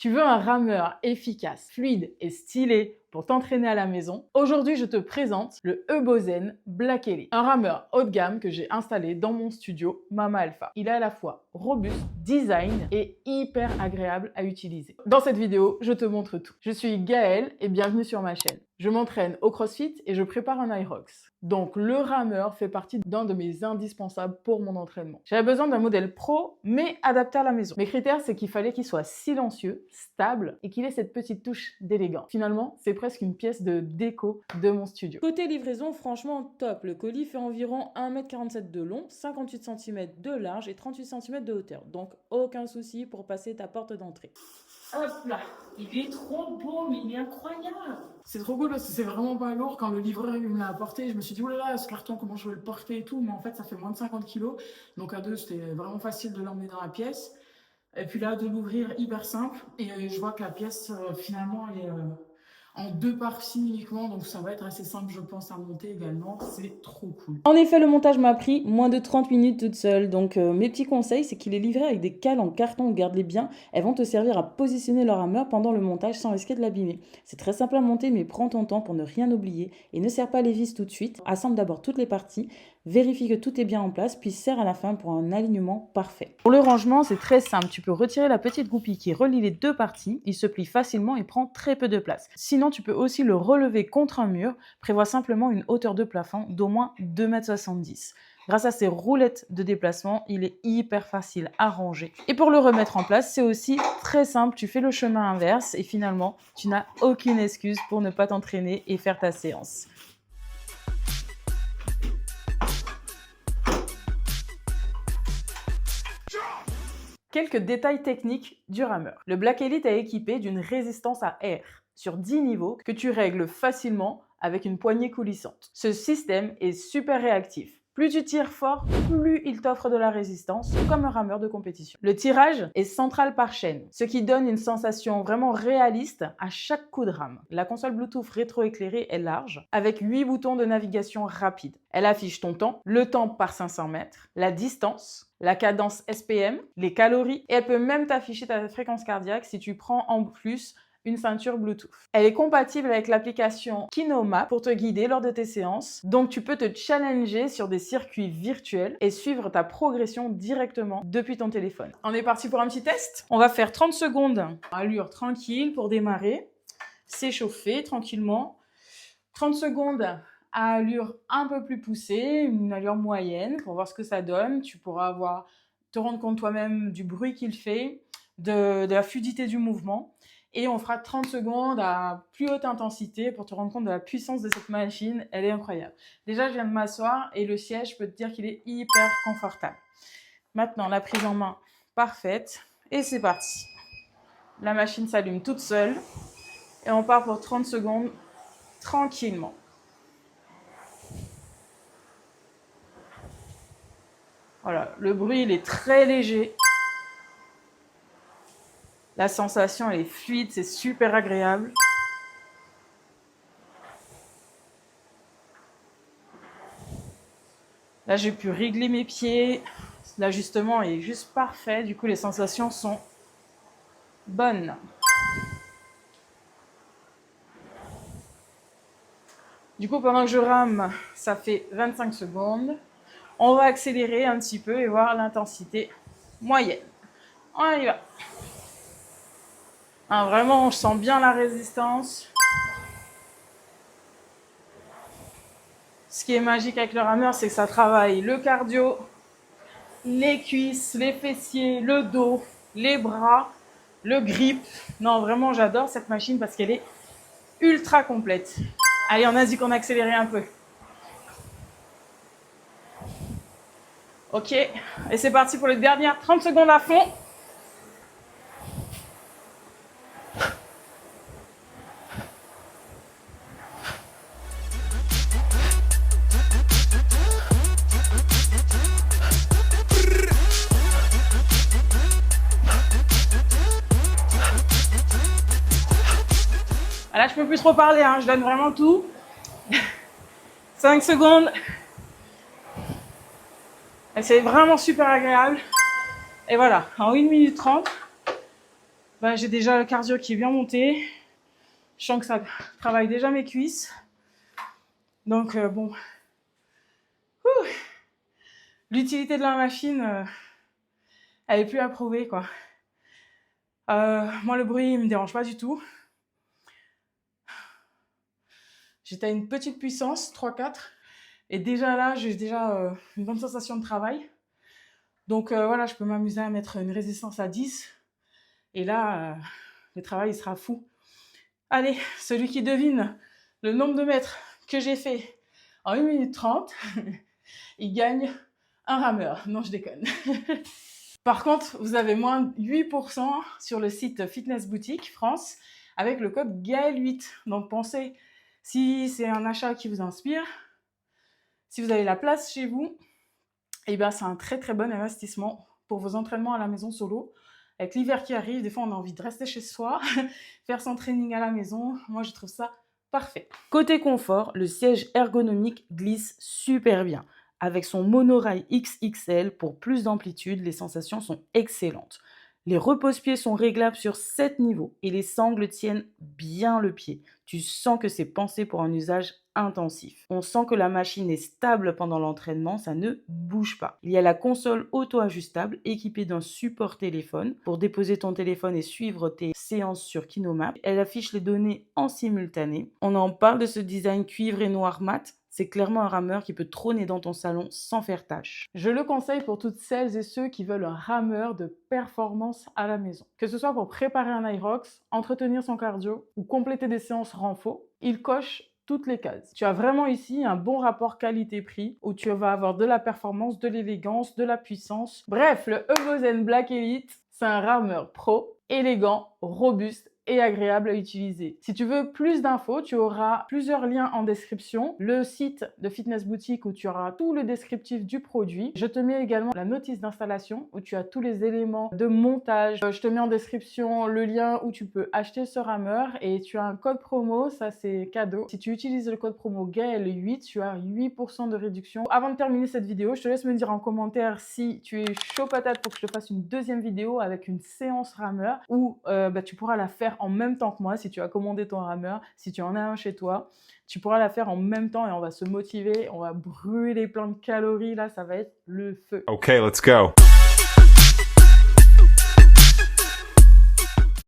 Tu veux un rameur efficace, fluide et stylé pour t'entraîner à la maison? Aujourd'hui, je te présente le Ebozen Black Elite, un rameur haut de gamme que j'ai installé dans mon studio Mama Alpha. Il est à la fois robuste, design et hyper agréable à utiliser. Dans cette vidéo, je te montre tout. Je suis Gaëlle et bienvenue sur ma chaîne. Je m'entraîne au CrossFit et je prépare un Irox. Donc le rameur fait partie d'un de mes indispensables pour mon entraînement. J'avais besoin d'un modèle pro, mais adapté à la maison. Mes critères, c'est qu'il fallait qu'il soit silencieux, stable et qu'il ait cette petite touche d'élégance. Finalement, c'est presque une pièce de déco de mon studio. Côté livraison, franchement top. Le colis fait environ 1,47 m de long, 58 cm de large et 38 cm de hauteur. Donc aucun souci pour passer ta porte d'entrée. Hop là, il est trop beau, mais il est incroyable. C'est trop cool parce que c'est vraiment pas lourd. Quand le livreur il me l'a apporté, je me suis dit, oh là là, ce carton, comment je vais le porter et tout. Mais en fait, ça fait moins de 50 kg. Donc à deux, c'était vraiment facile de l'emmener dans la pièce. Et puis là, de l'ouvrir hyper simple. Et je vois que la pièce, finalement, elle est en deux parties uniquement. Donc ça va être assez simple, je pense, à monter également. C'est trop cool. En effet, le montage m'a pris moins de 30 minutes toute seule. Donc mes petits conseils, c'est qu'il est livré avec des cales en carton. Garde-les bien. Elles vont te servir à positionner le rameur pendant le montage sans risquer de l'abîmer. C'est très simple à monter, mais prends ton temps pour ne rien oublier. Et ne serre pas les vis tout de suite. Assemble d'abord toutes les parties. Vérifie que tout est bien en place, puis serre à la fin pour un alignement parfait. Pour le rangement, c'est très simple. Tu peux retirer la petite goupille qui relie les deux parties. Il se plie facilement et prend très peu de place. Sinon, tu peux aussi le relever contre un mur. Prévois simplement une hauteur de plafond d'au moins 2,70 m. Grâce à ces roulettes de déplacement, il est hyper facile à ranger. Et pour le remettre en place, c'est aussi très simple. Tu fais le chemin inverse et finalement, tu n'as aucune excuse pour ne pas t'entraîner et faire ta séance. Quelques détails techniques du rameur. Le Black Elite est équipé d'une résistance à air sur 10 niveaux que tu règles facilement avec une poignée coulissante. Ce système est super réactif. Plus tu tires fort, plus il t'offre de la résistance, comme un rameur de compétition. Le tirage est central par chaîne, ce qui donne une sensation vraiment réaliste à chaque coup de rame. La console Bluetooth rétroéclairée est large, avec 8 boutons de navigation rapide. Elle affiche ton temps, le temps par 500 mètres, la distance, la cadence SPM, les calories, et elle peut même t'afficher ta fréquence cardiaque si tu prends en plus une ceinture Bluetooth. Elle est compatible avec l'application KinoMap pour te guider lors de tes séances. Donc tu peux te challenger sur des circuits virtuels et suivre ta progression directement depuis ton téléphone. On est parti pour un petit test. On va faire 30 secondes à allure tranquille pour démarrer, s'échauffer tranquillement. 30 secondes à allure un peu plus poussée, une allure moyenne pour voir ce que ça donne. Tu pourras te rendre compte toi-même du bruit qu'il fait, de la fluidité du mouvement. Et on fera 30 secondes à plus haute intensité pour te rendre compte de la puissance de cette machine. Elle est incroyable. Déjà, je viens de m'asseoir et le siège, je peux te dire qu'il est hyper confortable. Maintenant, la prise en main parfaite. Et c'est parti. La machine s'allume toute seule. Et on part pour 30 secondes tranquillement. Voilà, le bruit, il est très léger. La sensation, elle est fluide, c'est super agréable. Là, j'ai pu régler mes pieds. L'ajustement est juste parfait. Du coup, les sensations sont bonnes. Du coup, pendant que je rame, ça fait 25 secondes. On va accélérer un petit peu et voir l'intensité moyenne. On y va. Ah, vraiment, on sent bien la résistance. Ce qui est magique avec le rameur, c'est que ça travaille le cardio, les cuisses, les fessiers, le dos, les bras, le grip. Non, vraiment, j'adore cette machine parce qu'elle est ultra complète. Allez, on a dit qu'on accélérait un peu. Ok, et c'est parti pour les dernières 30 secondes à fond. Là, je peux plus trop parler, hein, je donne vraiment tout. 5 secondes. Et c'est vraiment super agréable. Et voilà, en 1 minute 30, Bah, j'ai déjà le cardio qui est bien monté. Je sens que ça travaille déjà mes cuisses. Donc, bon. L'utilité de la machine, elle est plus à prouver, quoi. Moi, le bruit, il me dérange pas du tout. J'étais à une petite puissance, 3-4. Et déjà là, j'ai déjà une bonne sensation de travail. Donc voilà, je peux m'amuser à mettre une résistance à 10. Et là, le travail, il sera fou. Allez, celui qui devine le nombre de mètres que j'ai fait en 1 minute 30, il gagne un rameur. Non, je déconne. Par contre, vous avez moins 8% sur le site Fitness Boutique France avec le code GAEL8. Donc pensez, si c'est un achat qui vous inspire, si vous avez la place chez vous, eh ben, c'est un très très bon investissement pour vos entraînements à la maison solo. Avec l'hiver qui arrive, des fois on a envie de rester chez soi, faire son training à la maison. Moi, je trouve ça parfait. Côté confort, le siège ergonomique glisse super bien. Avec son monorail XXL pour plus d'amplitude, les sensations sont excellentes. Les repose-pieds sont réglables sur 7 niveaux et les sangles tiennent bien le pied. Tu sens que c'est pensé pour un usage intensif. On sent que la machine est stable pendant l'entraînement, ça ne bouge pas. Il y a la console auto-ajustable équipée d'un support téléphone pour déposer ton téléphone et suivre tes séances sur KinoMap. Elle affiche les données en simultané. On en parle de ce design cuivre et noir mat. C'est clairement un rameur qui peut trôner dans ton salon sans faire tâche. Je le conseille pour toutes celles et ceux qui veulent un rameur de performance à la maison. Que ce soit pour préparer un Aerox, entretenir son cardio ou compléter des séances renfo, il coche toutes les cases. Tu as vraiment ici un bon rapport qualité-prix où tu vas avoir de la performance, de l'élégance, de la puissance. Bref, le Ebozen Black Elite, c'est un rameur pro, élégant, robuste et agréable à utiliser. Si tu veux plus d'infos, tu auras plusieurs liens en description. Le site de Fitness Boutique où tu auras tout le descriptif du produit. Je te mets également la notice d'installation où tu as tous les éléments de montage. Je te mets en description le lien où tu peux acheter ce rameur et tu as un code promo, ça c'est cadeau. Si tu utilises le code promo GAEL8, tu as 8% de réduction. Avant de terminer cette vidéo, je te laisse me dire en commentaire si tu es chaud patate pour que je te fasse une deuxième vidéo avec une séance rameur où tu pourras la faire en même temps que moi si tu as commandé ton rameur, si tu en as un chez toi, tu pourras la faire en même temps et on va se motiver, on va brûler plein de calories, là ça va être le feu. Okay, let's go.